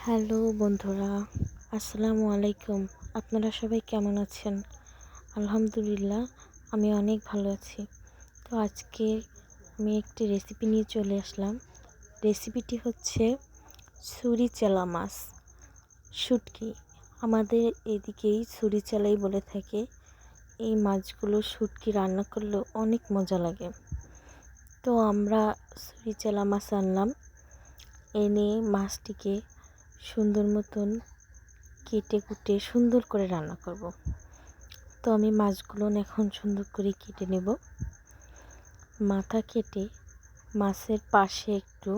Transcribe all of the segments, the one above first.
Hello বন্ধুরা, আসসালামু আলাইকুম। আপনারা সবাই কেমন আছেন? আলহামদুলিল্লাহ, আমি অনেক ভালো আছি। তো আজকে আমি একটি রেসিপি নিয়ে চলে আসলাম। রেসিপিটি হচ্ছে ছুরি চেলা মাছ, শুটকি। আমাদের এদিকেই ছুরি চেলাই বলে থাকে। এই মাছগুলো শুটকি রান্না করলেও অনেক মজা লাগে। তো আমরা ছুরি চেলা মাছ আনলাম, এনে মাছটিকে সুন্দর মতন কেটে কুটে সুন্দর করে রান্না করব। তো আমি মাছগুলো এখন সুন্দর করে কেটে নেব। মাথা কেটে মাছের পাশে একটু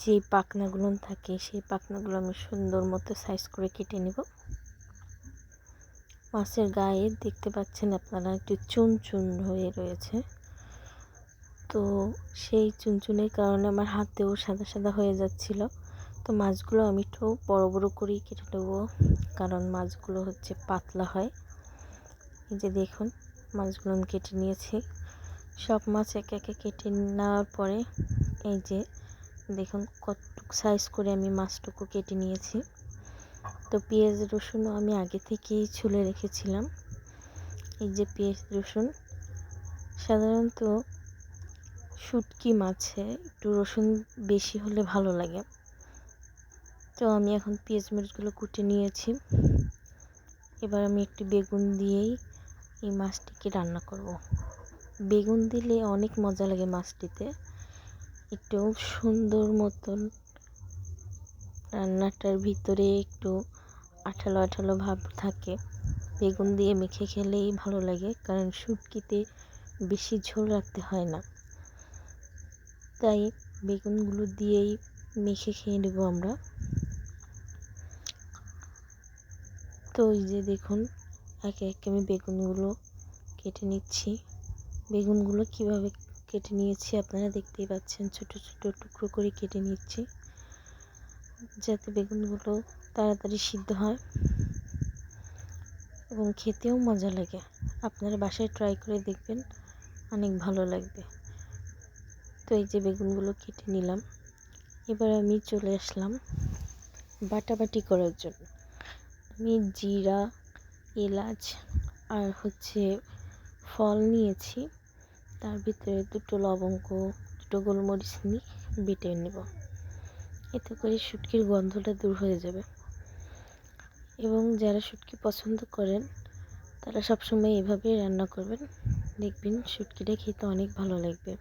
যে পাখনাগুলো থাকে সেই পাখনাগুলো আমি সুন্দর মতো সাইজ করে কেটে নেব। মাছের গায়ে দেখতে পাচ্ছেন আপনারা একটু চুন হয়ে রয়েছে। তো সেই চুনের কারণে আমার হাতেও সাদা সাদা হয়ে যাচ্ছিল। তো মাছগুলো আমি একটু বড় বড় করেই কেটে নেবো, কারণ মাছগুলো হচ্ছে পাতলা হয়। এই যে দেখুন, মাছগুলো আমি কেটে নিয়েছি। সব মাছ একে একে কেটে নেওয়ার পরে এই যে দেখুন কতটুকু সাইজ করে আমি মাছটুকু কেটে নিয়েছি। তো পেঁয়াজ রসুনও আমি আগে থেকেই ছুলে রেখেছিলাম। এই যে পেঁয়াজ রসুন, সাধারণত শুটকি মাছে একটু রসুন বেশি হলে ভালো লাগে। তো আমি এখন পেঁয়াজ মরিচগুলো কুটে নিয়েছি। এবার আমি একটু বেগুন দিয়েই এই মাছটিকে রান্না করব। বেগুন দিলে অনেক মজা লাগে মাছটিতে, একটু সুন্দর মতন রান্নাটার ভিতরে একটু আঠালো আঠালো ভাব থাকে। বেগুন দিয়ে মেখে খেলেই ভালো লাগে, কারণ শুটকিতে বেশি ঝোল রাখতে হয় না। তাই বেগুনগুলো দিয়েই মেখে খেয়ে নেব আমরা। তো এই যে দেখুন, একে একে আমি বেগুনগুলো কেটে নিচ্ছি। বেগুনগুলো কিভাবে কেটে নিয়েছি আপনারা দেখতেই পাচ্ছেন। ছোট ছোট টুকরো করে কেটে নিচ্ছি, যাতে বেগুনগুলো তাড়াতাড়ি সিদ্ধ হয় এবং খেতেও মজা লাগে। আপনারা বাসায় ট্রাই করে দেখবেন, অনেক ভালো লাগবে। তো এই যে বেগুনগুলো কেটে নিলাম। এবার আমি চলে আসলাম বাটাবাটি করার জন্য। আমি জিরা, এলাচ আর ফল নিয়েছি। তার ভিতরে দুটো লবঙ্গ, দুটো গোলমরিচ নিয়ে বেটে নেব। এতে করে শুটকির গন্ধটা দূর হয়ে যাবে। এবং যারা শুটকি পছন্দ করেন তারা সবসময় এভাবেই রান্না করবেন, দেখবেন শুটকিটা খেতে অনেক ভালো লাগবে।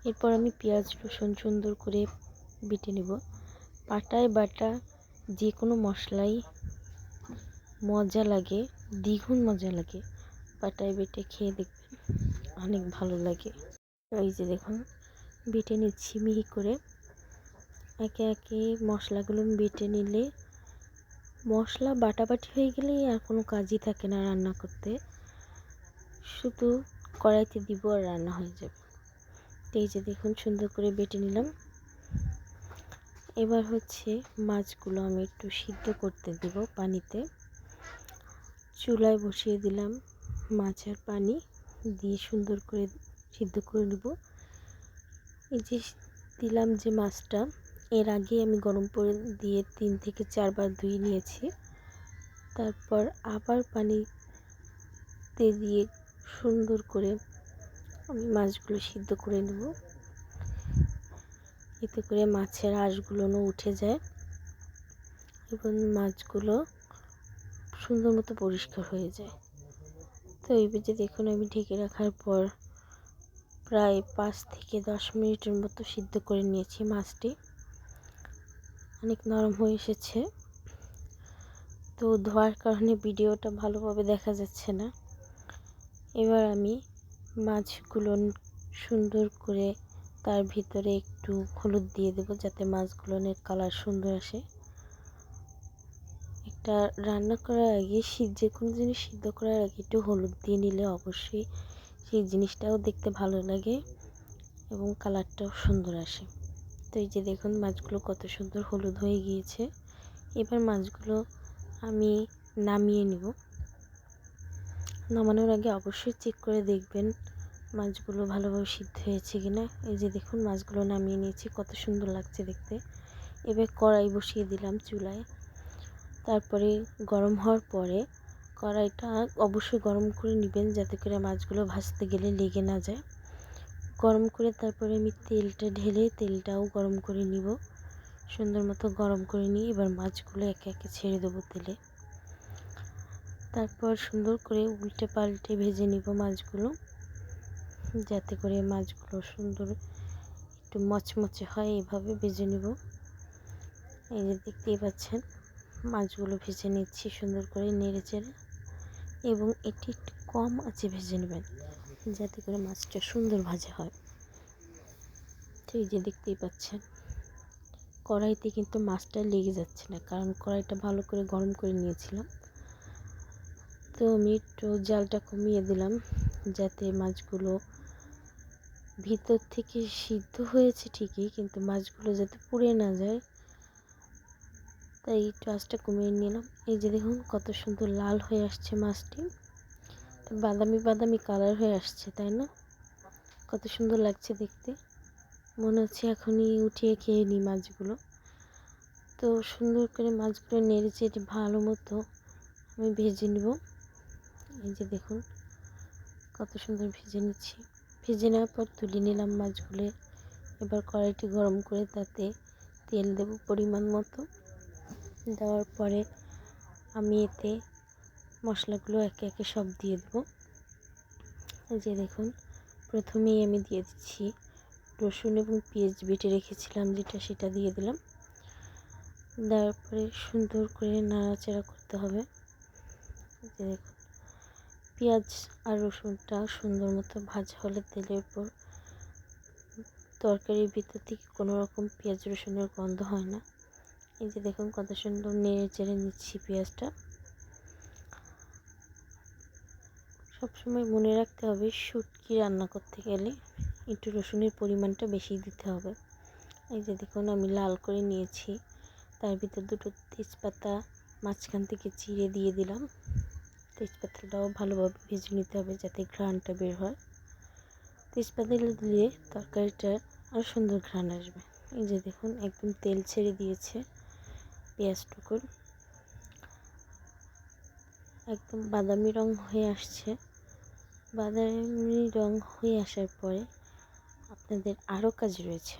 এরপর আমি পেঁয়াজ রসুন সুন্দর করে বেটে নেব। পাটায় বাটা যে কোনো মশলাই মজা লাগে, দ্বিগুণ মজা লাগে। পাটায় বেটে খেয়ে দেখবেন, অনেক ভালো লাগে। এই যে দেখুন, বেটে নিচ্ছি মিহি করে। একে একে মশলাগুলো বেটে নিলে মশলা বাটাবাটি হয়ে গেলেই আর কোনো কাজই থাকে না রান্না করতে, শুধু কড়াইতে দিব আর রান্না হয়ে যাবে। এই যে দেখুন, সুন্দর করে বেটে নিলাম। এবার মাছগুলো আমি একটু সিদ্ধ করতে দেব পানিতে। চুলায় বসিয়ে দিলাম মাছের পানি দিয়ে সুন্দর করে সিদ্ধ করে নেব। এই যে দিলাম যে মাছটা, এর আগে আমি গরম করে দিয়ে 3 থেকে 4 বার ধুয়ে নিয়েছি। তারপর আবার পানিতে দিয়ে সুন্দর করে আমি মাছগুলো সিদ্ধ করে নেব। এতে করে মাছের আঁশগুলোও উঠে যায় এবং মাছগুলো সুন্দর মতো পরিষ্কার হয়ে যায়। তো এই যে দেখুন, আমি ঢেকে রাখার পর প্রায় 5 থেকে 10 মিনিটের মতো সিদ্ধ করে নিয়েছি। মাছটি অনেক নরম হয়ে এসেছে। তো ধোয়ার কারণে ভিডিওটা ভালোভাবে দেখা যাচ্ছে না। এবার আমি মাছগুলো সুন্দর করে তার ভিতরে একটু হলুদ দিয়ে দেব, যাতে মাছগুলোর কালার সুন্দর আসে। একটা রান্না করার আগে যে কোনো জিনিস সিদ্ধ করার আগে একটু হলুদ দিয়ে নিলে অবশ্যই সেই জিনিসটাও দেখতে ভালো লাগে এবং কালারটাও সুন্দর আসে। তো এই যে দেখুন, মাছগুলো কত সুন্দর হলুদ হয়ে গিয়েছে। এবার মাছগুলো আমি নামিয়ে নিব। নামানোর আগে অবশ্যই চেক করে দেখবেন মাছগুলো ভালোভাবে সিদ্ধ হয়েছে কিনা। এই যে দেখুন, মাছগুলো নামিয়ে নিয়েছি, কত সুন্দর লাগছে দেখতে। এবার কড়াই বসিয়ে দিলাম চুলায়। তারপরে গরম হওয়ার পরে কড়াইটা অবশ্যই গরম করে নেবেন, যাতে করে মাছগুলো ভাজতে গেলে লেগে না যায়। গরম করে তারপরে আমি তেলটা ঢেলে তেলটাও গরম করে নিব। সুন্দর মতো গরম করে নিয়ে এবার মাছগুলো একে একে ছেড়ে দেবো তেলে। তারপর সুন্দর করে উল্টে পাল্টে ভেজে নিব মাছগুলো, যাতে করে মাছগুলো সুন্দর একটু মচমচে হয়। এইভাবে ভেজে নিব। এই যে দেখতেই পাচ্ছেন মাছগুলো ভেজে নিচ্ছি সুন্দর করে নেড়ে চেড়ে, এবং এটি একটু কম আঁচে ভেজে নেবেন, যাতে করে মাছটা সুন্দর ভাজা হয়। তো এই যে দেখতেই পাচ্ছেন কড়াইতে কিন্তু মাছটা লেগে যাচ্ছে না, কারণ কড়াইটা ভালো করে গরম করে নিয়েছিলাম। তো আমি একটু জালটা কমিয়ে দিলাম, যাতে মাছগুলো ভিতর থেকে সিদ্ধ হয়েছে ঠিকই, কিন্তু মাছগুলো যাতে পুড়ে না যায়, তাই একটু আঁচটা কমিয়ে নিলাম। এই যে দেখুন কত সুন্দর লাল হয়ে আসছে মাছটি, বাদামি বাদামি কালার হয়ে আসছে, তাই না? কত সুন্দর লাগছে দেখতে, মনে হচ্ছে এখনই উঠিয়ে খেয়ে নিই মাছগুলো। তো সুন্দর করে মাছগুলো নেড়ে চেড়ে ভালো মতো আমি ভেজে নিব। এই যে দেখুন কত সুন্দর ভেজে নিচ্ছি। ভেজে নেওয়ার পর তুলে নিলাম মাছগুলো। এবার কড়াইটি গরম করে তাতে তেল দেব পরিমাণ মতো। দেওয়ার পরে আমি এতে মশলাগুলো একে একে সব দিয়ে দেবো। এই যে দেখুন প্রথমেই আমি দিয়ে দিচ্ছি রসুন এবং পেঁয়াজ বেটে রেখেছিলাম যেটা, সেটা দিয়ে দিলাম। দেওয়ার পরে সুন্দর করে নাড়াচাড়া করতে হবে। এই যে দেখুন পেঁয়াজ আর রসুনটা সুন্দর মতো ভাজা হলে তেলের উপর তরকারির ভিতর থেকে কোনো রকম পেঁয়াজ রসুনের গন্ধ হয় না। এই যে দেখুন কত সুন্দর নেড়ে চেড়ে নিচ্ছি পেঁয়াজটা। সবসময় মনে রাখতে হবে শুটকি রান্না করতে গেলে একটু রসুনের পরিমাণটা বেশি দিতে হবে। এই যে দেখুন আমি লাল করে নিয়েছি, তার ভিতর দুটো তেজপাতা মাঝখান থেকে চিড়ে দিয়ে দিলাম। তেজপাতাটাও ভালোভাবে ভেজে নিতে হবে যাতে ঘ্রাণটা বের হয়। তেজপাতা দিলে তরকারিটার আরও সুন্দর ঘ্রাণ আসবে। এই যে দেখুন একদম তেল ছেড়ে দিয়েছে, পেঁয়াজটুকুর একদম বাদামি রং হয়ে আসছে। বাদামি রং হয়ে আসার পরে আপনাদের আরও কাজ রয়েছে।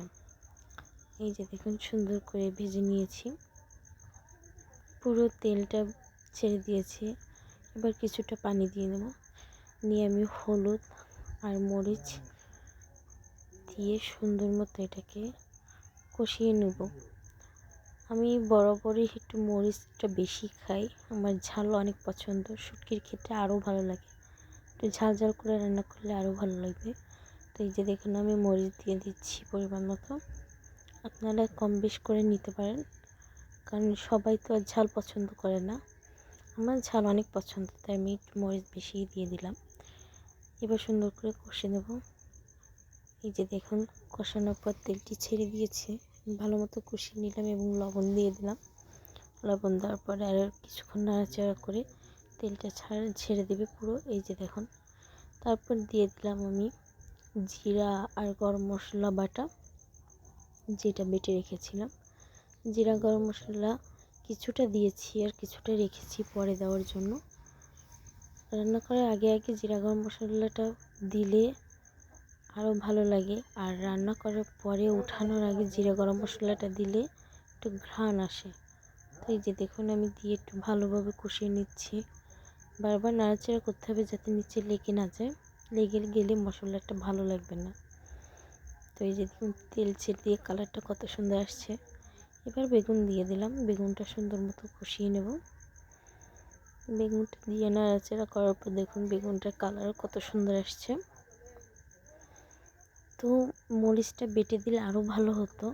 এই যে দেখুন সুন্দর করে ভেজে নিয়েছি, পুরো তেলটা ছেড়ে দিয়েছে। এবার কিছুটা পানি দিয়ে নেব, নিয়ে আমি হলুদ আর মরিচ দিয়ে সুন্দর মতো এটাকে কষিয়ে নেব। আমি বরাবরই একটু মরিচটা বেশি খাই, আমার ঝাল অনেক পছন্দ। শুটকির ক্ষেত্রে আরও ভালো লাগে, একটু ঝাল ঝাল করে রান্না করলে আরও ভালো লাগবে। তো এই যে দেখুন আমি মরিচ দিয়ে দিচ্ছি পরিমাণ মতো। আপনারা কম বেশ করে নিতে পারেন, কারণ সবাই তো আর ঝাল পছন্দ করে না। আমার ঝাল অনেক পছন্দ, তাই আমি একটু মরিচ বেশি দিয়ে দিলাম। এবার সুন্দর করে কষে নেব। এই যে দেখুন কষানোর পর তেলটি ছেড়ে দিয়েছে, ভালো মতো কষিয়ে নিলাম এবং লবণ দিয়ে দিলাম। লবণ দেওয়ার পরে আর কিছুক্ষণ নাড়াচাড়া করে তেলটা ছেড়ে দেবে পুরো। এই যে দেখুন তারপর দিয়ে দিলাম আমি জিরা আর গরম মশলা বাটা, যেটা বেটে রেখেছিলাম। জিরা গরম মশলা কিছুটা দিয়েছি আর কিছুটা রেখেছি পরে দেওয়ার জন্য। রান্না করার আগে আগে জিরা গরম মশলাটা দিলে আরও ভালো লাগে, আর রান্না করার পরে উঠানোর আগে জিরা গরম মশলাটা দিলে একটু ঘ্রাণ আসে। তো এই যে দেখুন আমি দিয়ে একটু ভালোভাবে কষিয়ে নিচ্ছি। বারবার নাড়াচাড়া করতে হবে যাতে নিচে লেগে না যায়, লেগে গেলে মশলাটা ভালো লাগবে না। তো এই যে দেখুন তেল ছেড়ে দিয়ে কালারটা কত সুন্দর আসছে। এবার বেগুন দিয়ে দিলাম, বেগুনটা সুন্দর মতো কষিয়ে নেব। বেগুনটা দিয়ে নাড়াচাড়া করার পর দেখুন বেগুনটার কালার কত সুন্দর আসছে। তো মরিচটা বেটে দিলে আরও ভালো হতো,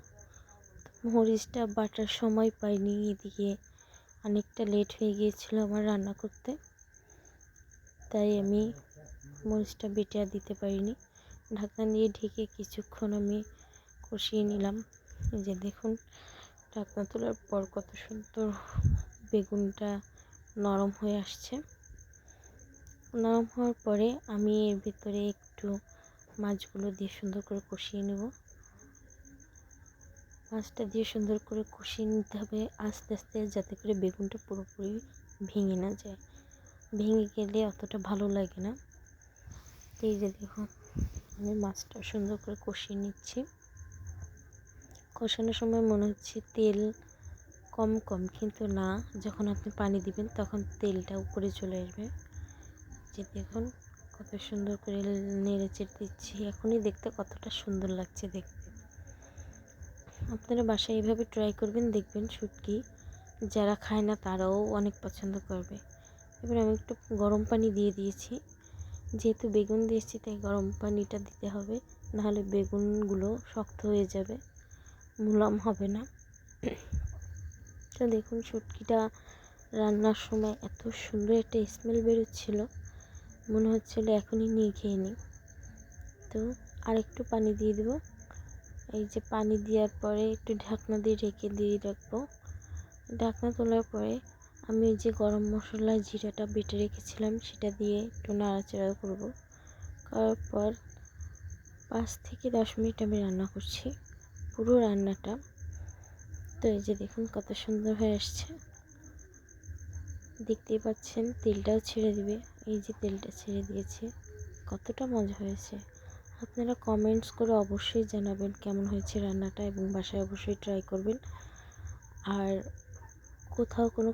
মরিচটা বাটার সময় পাইনি, এদিকে অনেকটা লেট হয়ে গিয়েছিল আমার রান্না করতে, তাই আমি মরিচটা বেটে আর দিতে পারিনি। ঢাকনা দিয়ে ঢেকে কিছুক্ষণ আমি কষিয়ে নিলাম। এই যে দেখুন ঢাকনা তোলার পর কত সুন্দর বেগুনটা নরম হয়ে আসছে। নরম হওয়ার পরে আমি এর ভিতরে একটু মাছগুলো দিয়ে সুন্দর করে কষিয়ে নেব। মাছটা দিয়ে সুন্দর করে কষিয়ে নিতে হবে আস্তে আস্তে, যাতে করে বেগুনটা পুরোপুরি ভেঙে না যায়। ভেঙে গেলে অতটা ভালো লাগে না। তো এই যে দেখুন, আমি মাছটা সুন্দর করে কষিয়ে নিচ্ছি। কষানোর সময় মনে হচ্ছে তেল কম কম, কিন্তু না, যখন আপনি পানি দিবেন তখন তেলটা উপরে চলে আসবে। যে দেখুন কত সুন্দর করে নেড়ে চেড়ে দিচ্ছি, এখনই দেখতে কতটা সুন্দর লাগছে দেখতে। আপনারা বাসায় এইভাবে ট্রাই করবেন, দেখবেন শুটকি যারা খায় না তারাও অনেক পছন্দ করবে। এবার আমি একটু গরম পানি দিয়ে দিয়েছি, যেহেতু বেগুন দিয়েছি তাই গরম পানিটা দিতে হবে, নাহলে বেগুনগুলো শক্ত হয়ে যাবে, মুলাম হবে না। তো দেখুন শুটকিটা রান্নার সময় এত সুন্দর একটা স্মেল বেরোচ্ছিল, মনে হচ্ছিল এখনই নিয়ে খেয়ে নিই। তো আর একটু পানি দিয়ে দেবো। এই যে পানি দেওয়ার পরে একটু ঢাকনা দিয়ে ঢেকে দিয়ে রাখবো। ঢাকনা তোলার পরে আমি ওই যে গরম মশলা জিরাটা বেটে রেখেছিলাম সেটা দিয়ে একটু নাড়াচাড়া করবো। করার পর 5 থেকে 10 মিনিট আমি রান্না করছি, পুরো রান্নাটা। তো এই যে দেখুন কত সুন্দর হয়ে আসছে, দেখতেই পাচ্ছেন তেলটাও ছেড়ে দিবে। এই যে তেলটা ছেড়ে দিয়েছে, কতটা মজা হয়েছে। আপনারা কমেন্টস করে অবশ্যই জানাবেন কেমন হয়েছে রান্নাটা, এবং বাসায় অবশ্যই ট্রাই করবেন। আর কোথাও কোনো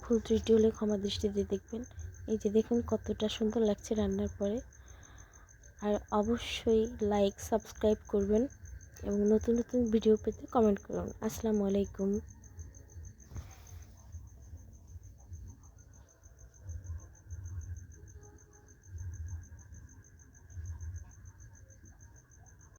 ভুল ত্রুটি হলে ক্ষমা দৃষ্টিতে দেখবেন। এই যে দেখুন কতটা সুন্দর লাগছে রান্নার পরে। আর অবশ্যই লাইক সাবস্ক্রাইব করবেন এবং নতুন নতুন ভিডিও পেতে কমেন্ট করুন। আসসালামু আলাইকুম।